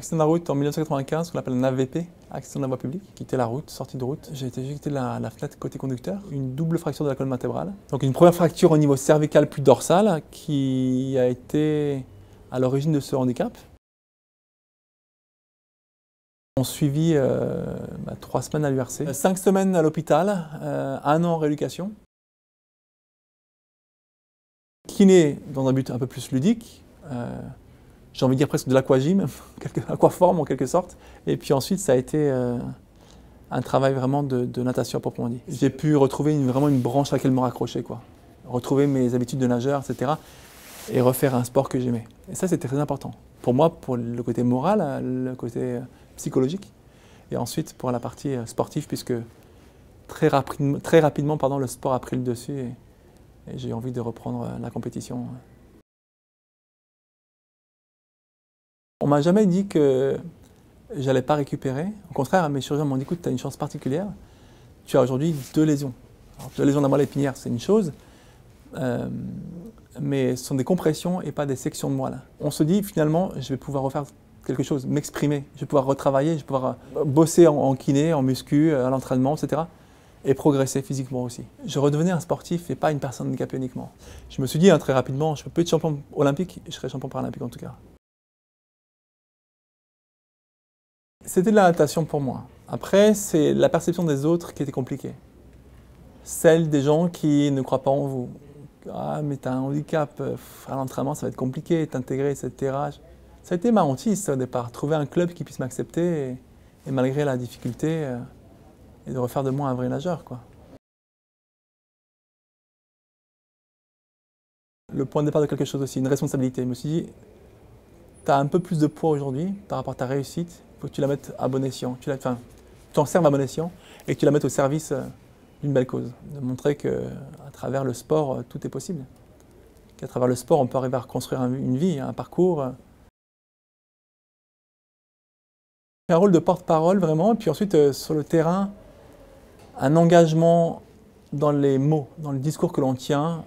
Accident de la route en 1995, ce qu'on appelle un AVP, accident de la voie publique, quitter la route, sortie de route. J'ai été éjecté de la fenêtre côté conducteur, une double fracture de la colonne vertébrale. Donc une première fracture au niveau cervical puis dorsal qui a été à l'origine de ce handicap. On suivi 3 semaines à l'URC, 5 semaines à l'hôpital, 1 an en rééducation. Kiné dans un but un peu plus ludique. J'ai envie de dire presque de l'aquagym, aquaforme en quelque sorte. Et puis ensuite, ça a été un travail vraiment de natation à proprement dit. J'ai pu retrouver vraiment une branche à laquelle me raccrocher, quoi. Retrouver mes habitudes de nageur, etc. Et refaire un sport que j'aimais. Et ça, c'était très important. Pour moi, pour le côté moral, le côté psychologique. Et ensuite, pour la partie sportive, puisque très rapidement, le sport a pris le dessus. Et j'ai envie de reprendre la compétition. On m'a jamais dit que j'allais pas récupérer. Au contraire, mes chirurgiens m'ont dit, écoute, tu as une chance particulière. Tu as aujourd'hui 2 lésions. Alors, 2 lésions de la moelle épinière, c'est une chose, mais ce sont des compressions et pas des sections de moelle. On se dit, finalement, je vais pouvoir refaire quelque chose, m'exprimer. Je vais pouvoir retravailler, je vais pouvoir bosser en kiné, en muscu, à l'entraînement, etc. Et progresser physiquement aussi. Je redevenais un sportif et pas une personne handicapée uniquement. Je me suis dit très rapidement, je peux être champion olympique, je serai champion paralympique en tout cas. C'était de la natation pour moi. Après, c'est la perception des autres qui était compliquée. Celle des gens qui ne croient pas en vous. Ah, mais tu as un handicap, à l'entraînement, ça va être compliqué, t'intégrer, etc. Ça a été ma hantise au départ, trouver un club qui puisse m'accepter et malgré la difficulté, et de refaire de moi un vrai nageur, quoi. Le point de départ de quelque chose aussi, une responsabilité. Je me suis dit, tu as un peu plus de poids aujourd'hui par rapport à ta réussite, il faut que tu la mettes à bon escient. Tu t'en serves à bon escient et que tu la mettes au service d'une belle cause. De montrer qu'à travers le sport, tout est possible. Qu'à travers le sport, on peut arriver à reconstruire une vie, un parcours. Un rôle de porte-parole vraiment, et puis ensuite sur le terrain, un engagement dans les mots, dans le discours que l'on tient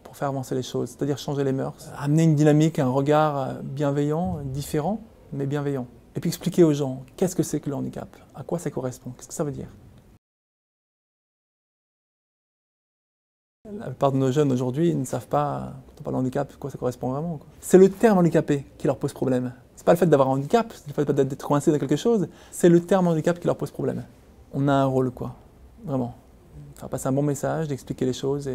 pour faire avancer les choses, c'est-à-dire changer les mœurs, amener une dynamique, un regard bienveillant, différent, mais bienveillant. Et puis expliquer aux gens qu'est-ce que c'est que le handicap, à quoi ça correspond, qu'est-ce que ça veut dire. La plupart de nos jeunes aujourd'hui ne savent pas, quand on parle de handicap, à quoi ça correspond vraiment. C'est le terme handicapé qui leur pose problème. C'est pas le fait d'avoir un handicap, c'est le fait d'être coincé dans quelque chose, c'est le terme handicap qui leur pose problème. On a un rôle, quoi, vraiment. Faire passer un bon message, d'expliquer les choses.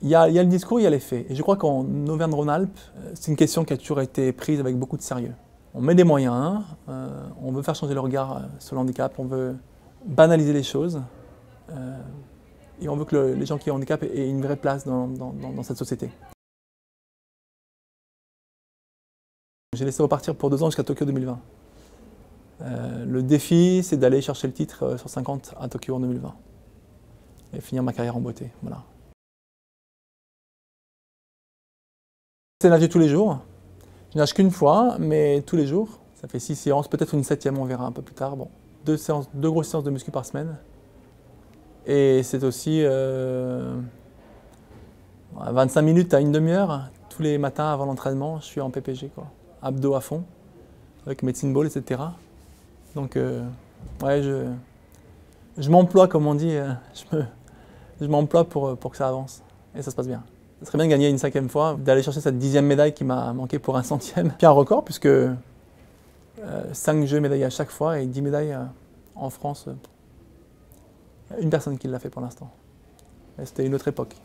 Il y a le discours, il y a les faits. Et je crois qu'en Auvergne-Rhône-Alpes, c'est une question qui a toujours été prise avec beaucoup de sérieux. On met des moyens, on veut faire changer le regard sur le handicap, on veut banaliser les choses. Et on veut que les gens qui ont un handicap aient une vraie place dans cette société. J'ai laissé repartir pour 2 ans jusqu'à Tokyo 2020. Le défi, c'est d'aller chercher le titre sur 50 à Tokyo en 2020 et finir ma carrière en beauté. Voilà. C'est nager tous les jours. Je nage qu'une fois, mais tous les jours. Ça fait 6 séances, peut-être une 7e, on verra un peu plus tard. Bon, 2 grosses séances de muscu par semaine. Et c'est aussi 25 minutes à une demi-heure, tous les matins avant l'entraînement, je suis en PPG, quoi. Abdos à fond, avec medicine ball, etc. Donc, ouais, je m'emploie, comme on dit, je m'emploie pour que ça avance. Et ça se passe bien. Ça serait bien de gagner une 5e fois, d'aller chercher cette 10e médaille qui m'a manqué pour un 100e. Puis un record, puisque 5 jeux médaillés à chaque fois et 10 médailles en France. Une personne qui l'a fait pour l'instant. C'était une autre époque.